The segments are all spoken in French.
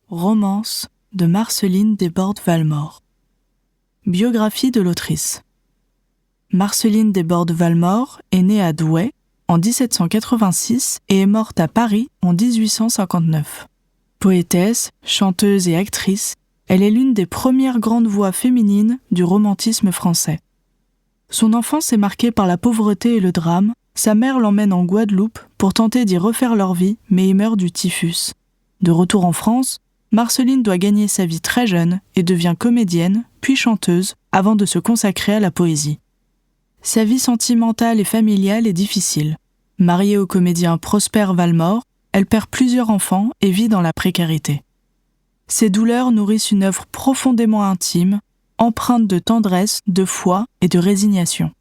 Romance de Marceline Desbordes-Valmore. Biographie de l'autrice. Marceline Desbordes-Valmore est née à Douai en 1786 et est morte à Paris en 1859. Poétesse, chanteuse et actrice, elle est l'une des premières grandes voix féminines du romantisme français. Son enfance est marquée par la pauvreté et le drame. Sa mère l'emmène en Guadeloupe pour tenter d'y refaire leur vie, mais y meurt du typhus. De retour en France, Marceline doit gagner sa vie très jeune et devient comédienne, puis chanteuse, avant de se consacrer à la poésie. Sa vie sentimentale et familiale est difficile. Mariée au comédien Prosper Valmore, elle perd plusieurs enfants et vit dans la précarité. Ses douleurs nourrissent une œuvre profondément intime, empreinte de tendresse, de foi et de résignation.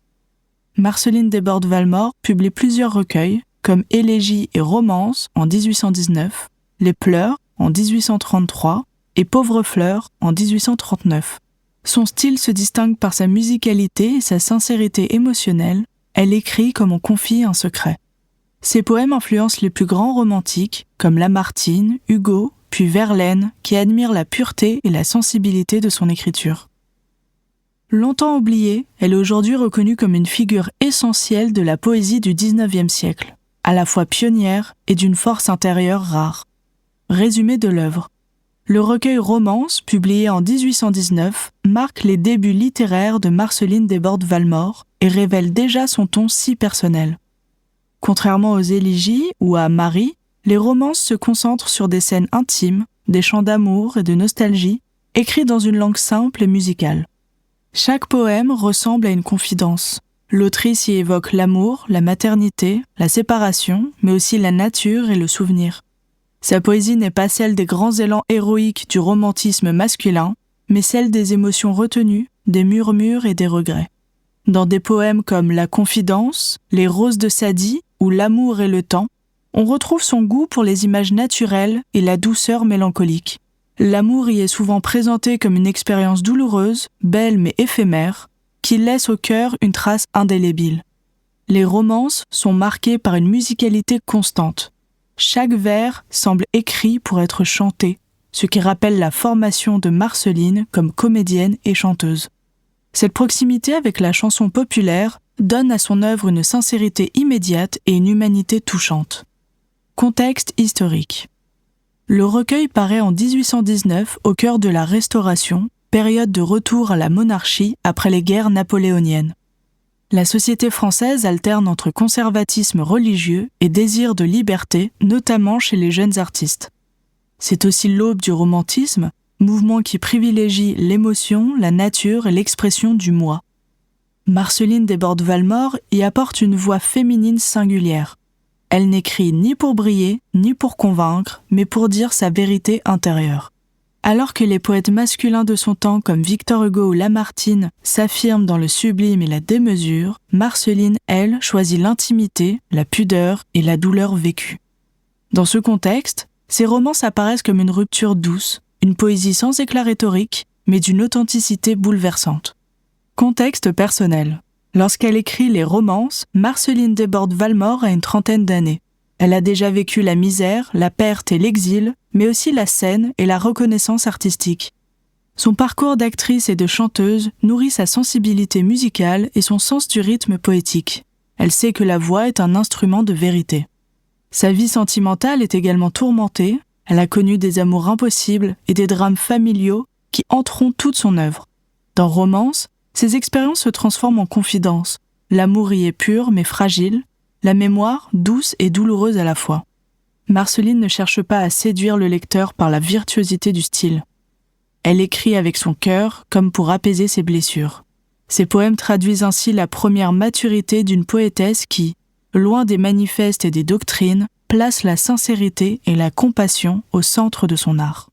Marceline Desbordes-Valmore publie plusieurs recueils, comme Élégies et romances en 1819, Les Pleurs en 1833 et Pauvres fleurs en 1839. Son style se distingue par sa musicalité et sa sincérité émotionnelle. Elle écrit comme on confie un secret. Ses poèmes influencent les plus grands romantiques, comme Lamartine, Hugo, puis Verlaine, qui admirent la pureté et la sensibilité de son écriture. Longtemps oubliée, elle est aujourd'hui reconnue comme une figure essentielle de la poésie du XIXe siècle, à la fois pionnière et d'une force intérieure rare. Résumé de l'œuvre. Le recueil Romance, publié en 1819, marque les débuts littéraires de Marceline Desbordes-Valmore et révèle déjà son ton si personnel. Contrairement aux élégies ou à Marie, les romances se concentrent sur des scènes intimes, des chants d'amour et de nostalgie, écrits dans une langue simple et musicale. Chaque poème ressemble à une confidence. L'autrice y évoque l'amour, la maternité, la séparation, mais aussi la nature et le souvenir. Sa poésie n'est pas celle des grands élans héroïques du romantisme masculin, mais celle des émotions retenues, des murmures et des regrets. Dans des poèmes comme La Confidence, Les Roses de Sadie ou L'amour et le temps, on retrouve son goût pour les images naturelles et la douceur mélancolique. L'amour y est souvent présenté comme une expérience douloureuse, belle mais éphémère, qui laisse au cœur une trace indélébile. Les romances sont marquées par une musicalité constante. Chaque vers semble écrit pour être chanté, ce qui rappelle la formation de Marceline comme comédienne et chanteuse. Cette proximité avec la chanson populaire donne à son œuvre une sincérité immédiate et une humanité touchante. Contexte historique. Le recueil paraît en 1819 au cœur de la Restauration, période de retour à la monarchie après les guerres napoléoniennes. La société française alterne entre conservatisme religieux et désir de liberté, notamment chez les jeunes artistes. C'est aussi l'aube du romantisme, mouvement qui privilégie l'émotion, la nature et l'expression du moi. Marceline Desbordes-Valmore y apporte une voix féminine singulière. Elle n'écrit ni pour briller, ni pour convaincre, mais pour dire sa vérité intérieure. Alors que les poètes masculins de son temps comme Victor Hugo ou Lamartine s'affirment dans le sublime et la démesure, Marceline, elle, choisit l'intimité, la pudeur et la douleur vécue. Dans ce contexte, ses romances apparaissent comme une rupture douce, une poésie sans éclat rhétorique, mais d'une authenticité bouleversante. Contexte personnel. Lorsqu'elle écrit les romances, Marceline Desbordes-Valmore a une trentaine d'années. Elle a déjà vécu la misère, la perte et l'exil, mais aussi la scène et la reconnaissance artistique. Son parcours d'actrice et de chanteuse nourrit sa sensibilité musicale et son sens du rythme poétique. Elle sait que la voix est un instrument de vérité. Sa vie sentimentale est également tourmentée. Elle a connu des amours impossibles et des drames familiaux qui hanteront toute son œuvre. Dans Romance, ces expériences se transforment en confidences. L'amour y est pur mais fragile, la mémoire douce et douloureuse à la fois. Marceline ne cherche pas à séduire le lecteur par la virtuosité du style. Elle écrit avec son cœur comme pour apaiser ses blessures. Ses poèmes traduisent ainsi la première maturité d'une poétesse qui, loin des manifestes et des doctrines, place la sincérité et la compassion au centre de son art.